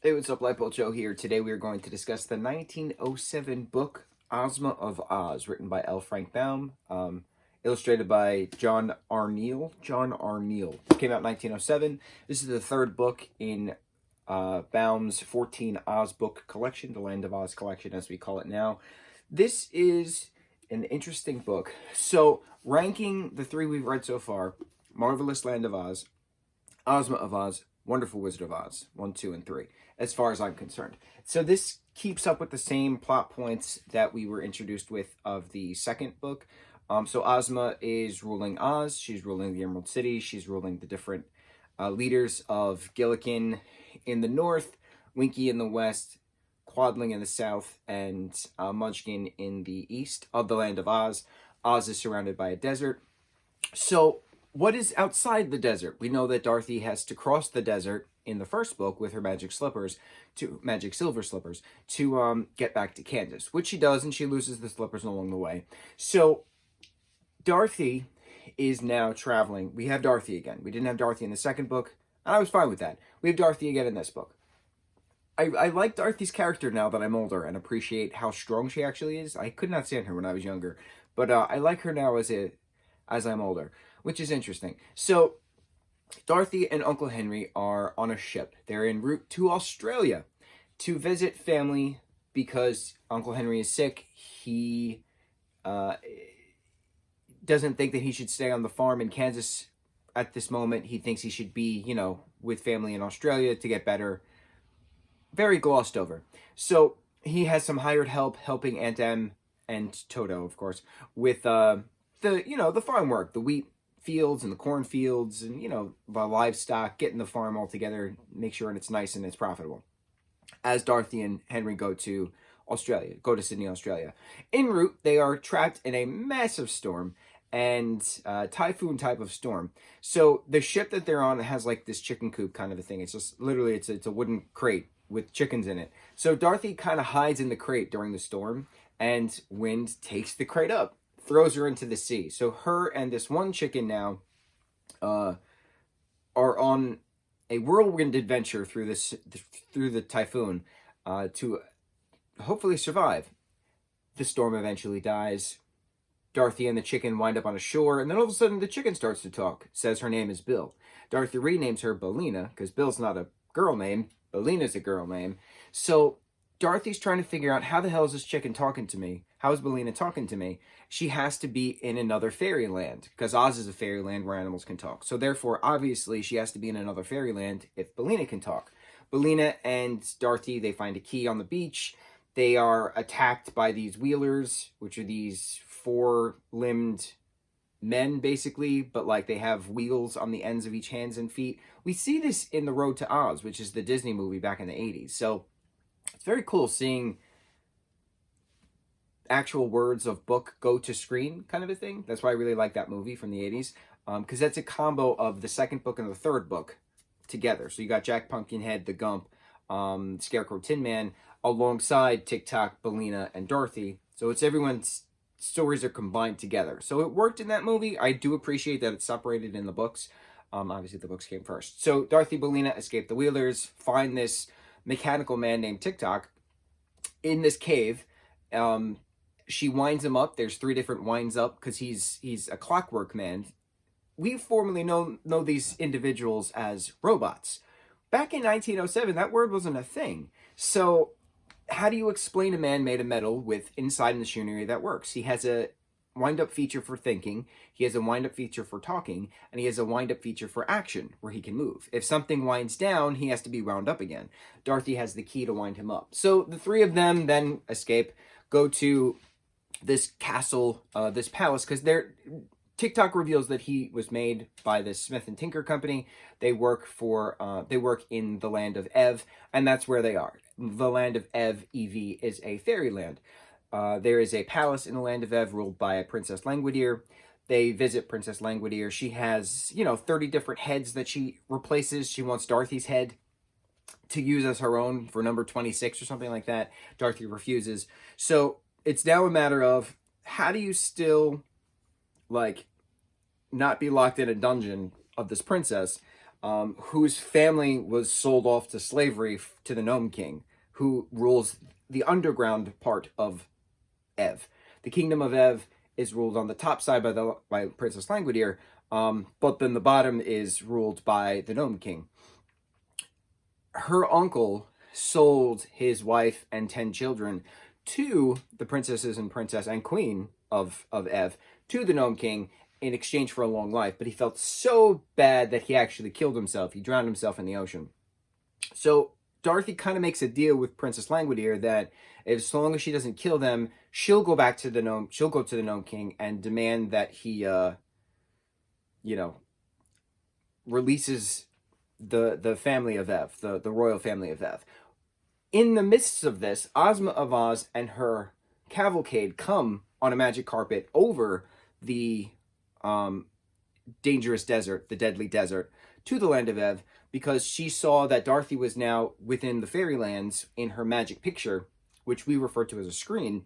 Hey, what's up, lightboltjoe here. Today we are going to discuss the 1907 book Ozma of Oz, written by L. Frank Baum, illustrated by John R. Neal. Came out in 1907. This is the third book in Baum's 14 Oz book collection, the Land of Oz collection as we call it now. This is an interesting book. So, ranking the three we've read so far, Marvelous Land of Oz, Ozma of Oz, Wonderful Wizard of Oz, 1, 2, and 3, as far as I'm concerned. So this keeps up with the same plot points that we were introduced with of the second book. So Ozma is ruling Oz, she's ruling the Emerald City, she's ruling the different leaders of Gillikin in the north, Winky in the west, Quadling in the south, and Munchkin in the east of the Land of Oz. Oz is surrounded by a desert. So what is outside the desert? We know that Dorothy has to cross the desert in the first book with her magic silver slippers, to get back to Kansas, which she does, and she loses the slippers along the way. So Dorothy is now traveling. We have Dorothy again. We didn't have Dorothy in the second book, and I was fine with that. We have Dorothy again in this book. I like Dorothy's character now that I'm older and appreciate how strong she actually is. I could not stand her when I was younger, but I like her now as I'm older, which is interesting. So Dorothy and Uncle Henry are on a ship. They're en route to Australia to visit family because Uncle Henry is sick. He doesn't think that he should stay on the farm in Kansas at this moment. He thinks he should be, with family in Australia to get better. Very glossed over. So he has some hired help helping Aunt Em and Toto, of course, with the farm work, the wheat fields and the cornfields and, the livestock, getting the farm all together, make sure it's nice and it's profitable. As Dorothy and Henry go to Sydney, Australia. En route, they are trapped in a massive storm and typhoon type of storm. So the ship that they're on has like this chicken coop kind of a thing. It's just literally, it's a wooden crate with chickens in it. So Dorothy kind of hides in the crate during the storm, and wind takes the crate up, throws her into the sea. So her and this one chicken now are on a whirlwind adventure through the typhoon to hopefully survive. The storm eventually dies. Dorothy and the chicken wind up on a shore, and then all of a sudden the chicken starts to talk, says her name is Bill. Dorothy renames her Billina, because Bill's not a girl name, Billina's a girl name. So Dorothy's trying to figure out, how the hell is this chicken talking to me? How is Billina talking to me? She has to be in another fairyland, because Oz is a fairyland where animals can talk. So therefore, obviously, she has to be in another fairyland if Billina can talk. Billina and Dorothy, they find a key on the beach. They are attacked by these wheelers, which are these four-limbed men, basically, but like they have wheels on the ends of each hands and feet. We see this in The Road to Oz, which is the Disney movie back in the 80s. So it's very cool seeing actual words of book go to screen kind of a thing. That's why I really like that movie from the 80s, because that's a combo of the second book and the third book together. So you got Jack Pumpkinhead, the Gump, Scarecrow, Tin Man, alongside Tick-Tock, Billina, and Dorothy. So it's everyone's stories are combined together. So it worked in that movie. I do appreciate that it's separated in the books. Obviously, the books came first. So Dorothy, Billina escape the wheelers, find this mechanical man named Tick-Tock in this cave. She winds him up. There's 3 different winds up because he's a clockwork man. We formerly know these individuals as robots. Back in 1907, that word wasn't a thing. So how do you explain a man made of metal with inside machinery that works? He has a wind-up feature for thinking, he has a wind-up feature for talking, and he has a wind-up feature for action, where he can move. If something winds down, he has to be wound up again. Dorothy has the key to wind him up. So the 3 of them then escape, go to this castle, this palace, because Tick-Tock reveals that he was made by the Smith and Tinker Company. They work in the land of Ev, and that's where they are. The land of Ev, EV, is a fairyland. There is a palace in the land of Ev ruled by a Princess Langwidere. They visit Princess Langwidere. She has, 30 different heads that she replaces. She wants Dorothy's head to use as her own for number 26 or something like that. Dorothy refuses. So it's now a matter of, how do you still, not be locked in a dungeon of this princess, whose family was sold off to slavery to the Gnome King, who rules the underground part of Ev. The kingdom of Ev is ruled on the top side by Princess Langwidere, but then the bottom is ruled by the Gnome King. Her uncle sold his wife and 10 children to the princesses and princess and queen of Ev, to the Gnome King, in exchange for a long life. But he felt so bad that he actually killed himself. He drowned himself in the ocean. So Dorothy kind of makes a deal with Princess Langwidere that as long as she doesn't kill them, she'll go back to the gnome. She'll go to the Gnome King and demand that he, releases the family of Ev, the royal family of Ev. In the midst of this, Ozma of Oz and her cavalcade come on a magic carpet over the dangerous desert, the deadly desert, to the land of Ev, because she saw that Dorothy was now within the fairylands in her magic picture, which we refer to as a screen.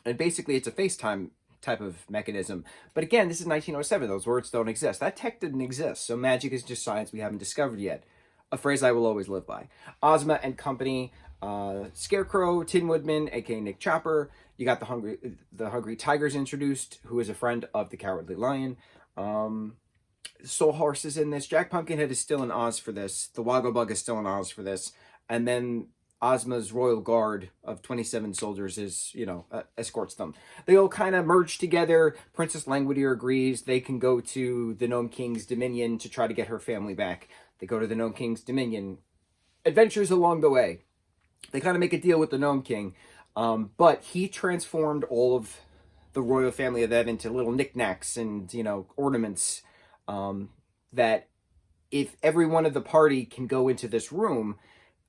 And basically it's a FaceTime type of mechanism. But again, this is 1907. Those words don't exist. That tech didn't exist. So magic is just science we haven't discovered yet. A phrase I will always live by. Ozma and company, Scarecrow, Tin Woodman, aka Nick Chopper. You got the Hungry Tigers introduced, who is a friend of the Cowardly Lion. Soul Horse is in this. Jack Pumpkinhead is still in Oz for this. The Woggle Bug is still in Oz for this. And then Ozma's royal guard of 27 soldiers is, escorts them. They all kind of merge together. Princess Langwidere agrees they can go to the Gnome King's dominion to try to get her family back. They go to the Gnome King's dominion. Adventures along the way. They kind of make a deal with the Gnome King. But he transformed all of the royal family of Ev into little knickknacks and, ornaments, that if every one of the party can go into this room,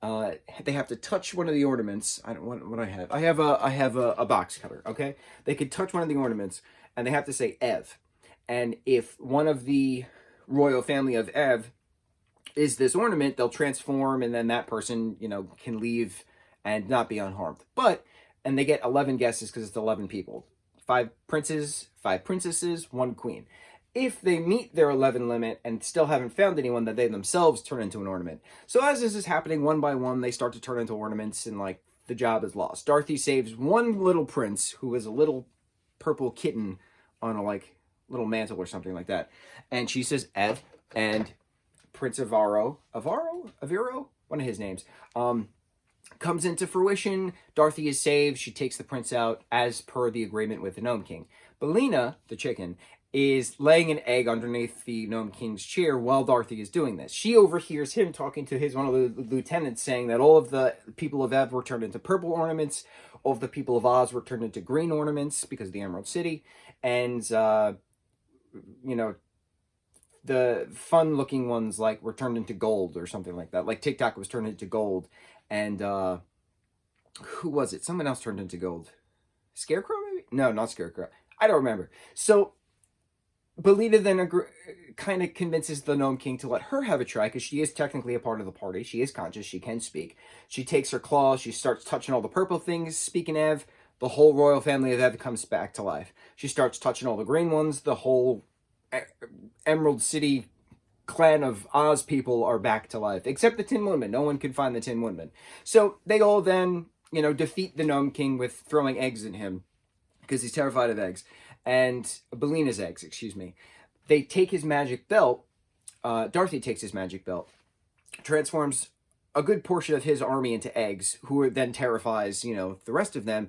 they have to touch one of the ornaments. I don't what I have. I have a box cutter. Okay, they could touch one of the ornaments, and they have to say Ev. And if one of the royal family of Ev is this ornament, they'll transform, and then that person, can leave and not be unharmed. And they get 11 guesses because it's 11 people. 5 princes, 5 princesses, 1 queen. If they meet their 11 limit and still haven't found anyone, that they themselves turn into an ornament. So as this is happening, one by one, they start to turn into ornaments, and the job is lost. Dorothy saves one little prince who is a little purple kitten on a little mantle or something like that. And she says Ev, and Prince Aviro, one of his names, comes into fruition. Dorothy is saved. She takes the prince out as per the agreement with the Gnome King. Bellina, the chicken, is laying an egg underneath the Gnome King's chair while Dorothy is doing this. She overhears him talking to one of the lieutenants, saying that all of the people of Ev were turned into purple ornaments, all of the people of Oz were turned into green ornaments because of the Emerald City, and the fun-looking ones were turned into gold or something like that. Like Tic Tac was turned into gold, and who was it? Someone else turned into gold. Scarecrow, maybe? No, not Scarecrow. I don't remember. So Bellina then kind of convinces the Gnome King to let her have a try, because she is technically a part of the party. She is conscious. She can speak. She takes her claws. She starts touching all the purple things. Speaking Ev, the whole royal family of Ev comes back to life. She starts touching all the green ones. The whole Emerald City clan of Oz people are back to life, except the Tin Woodman. No one can find the Tin Woodman. So they all then, defeat the Gnome King with throwing eggs at him, because he's terrified of eggs. And Bellina's eggs, excuse me. They take his magic belt. Dorothy takes his magic belt, transforms a good portion of his army into eggs, who then terrifies, the rest of them.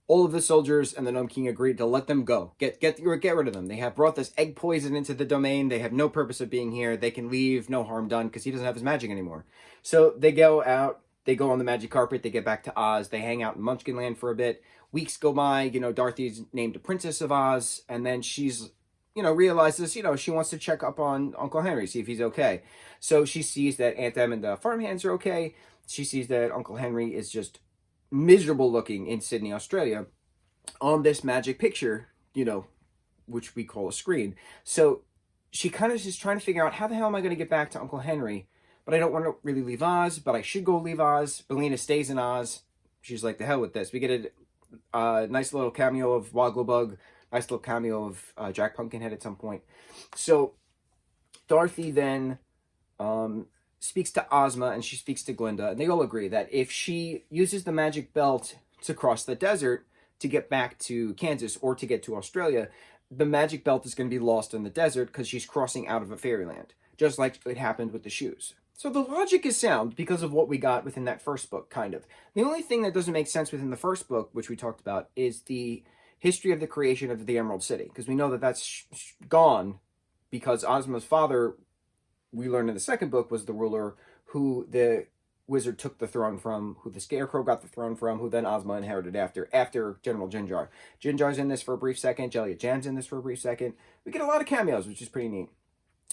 All of the soldiers and the Gnome King agreed to let them go. Get rid of them. They have brought this egg poison into the domain. They have no purpose of being here. They can leave, no harm done, because he doesn't have his magic anymore. So they go out. They go on the magic carpet. They get back to Oz. They hang out in Munchkinland for a bit. Weeks go by. Dorothy's named a Princess of Oz. And then she's, realizes, she wants to check up on Uncle Henry, see if he's okay. So she sees that Aunt Em and the farmhands are okay. She sees that Uncle Henry is just miserable looking in Sydney, Australia, on this magic picture, which we call a screen. So she kind of is trying to figure out, how the hell am I going to get back to Uncle Henry? But I don't want to really leave Oz, but I should go leave Oz. Bellina stays in Oz. She's like, the hell with this. We get a nice little cameo of Wogglebug, nice little cameo of Jack Pumpkinhead at some point. So Dorothy then speaks to Ozma and she speaks to Glinda, and they all agree that if she uses the magic belt to cross the desert to get back to Kansas or to get to Australia, the magic belt is going to be lost in the desert because she's crossing out of a fairyland, just like it happened with the shoes. So the logic is sound because of what we got within that first book, kind of. The only thing that doesn't make sense within the first book, which we talked about, is the history of the creation of the Emerald City, because we know that that's gone because Ozma's father, we learned in the second book, was the ruler who the wizard took the throne from, who the Scarecrow got the throne from, who then Ozma inherited after General Jinjar. Jinjar's in this for a brief second. Jellia Jan's in this for a brief second. We get a lot of cameos, which is pretty neat.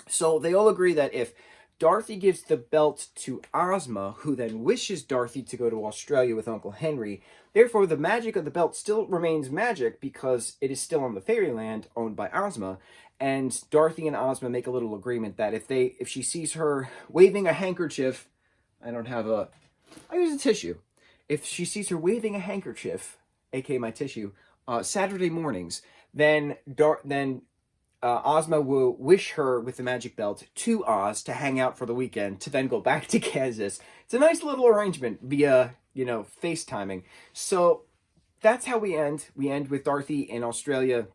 So they all agree that if Dorothy gives the belt to Ozma, who then wishes Dorothy to go to Australia with Uncle Henry, therefore the magic of the belt still remains magic because it is still on the fairyland owned by Ozma. And Dorothy and Ozma make a little agreement that if she sees her waving a handkerchief, I use a tissue. If she sees her waving a handkerchief, aka my tissue, Saturday mornings, then Ozma will wish her with the magic belt to Oz to hang out for the weekend to then go back to Kansas. It's a nice little arrangement via, FaceTiming. So that's how we end. We end with Dorothy in Australia,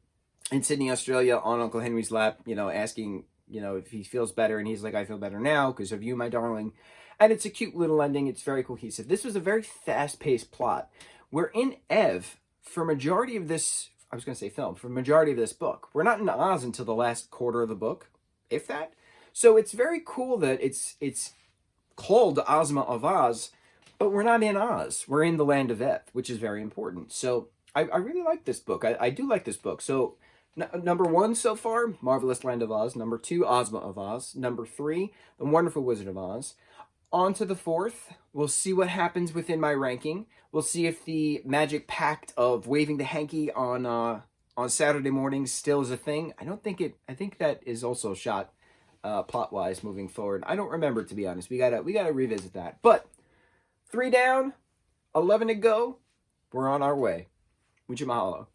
in Sydney, Australia, on Uncle Henry's lap, asking, if he feels better. And he's like, I feel better now because of you, my darling. And it's a cute little ending. It's very cohesive. This was a very fast-paced plot. We're in Ev for majority of this, I was going to say film, for majority of this book. We're not in Oz until the last quarter of the book, if that. So it's very cool that it's called Ozma of Oz, but we're not in Oz. We're in the land of Ev, which is very important. So I really like this book. I do like this book. So number 1 so far, Marvelous Land of Oz. Number 2, Ozma of Oz. Number 3, The Wonderful Wizard of Oz. On to the 4th. We'll see what happens within my ranking. We'll see if the magic pact of waving the hanky on Saturday mornings still is a thing. I think that is also shot plot-wise moving forward. I don't remember, to be honest. We gotta revisit that. But 3 down, 11 to go. We're on our way. Mucho mahalo.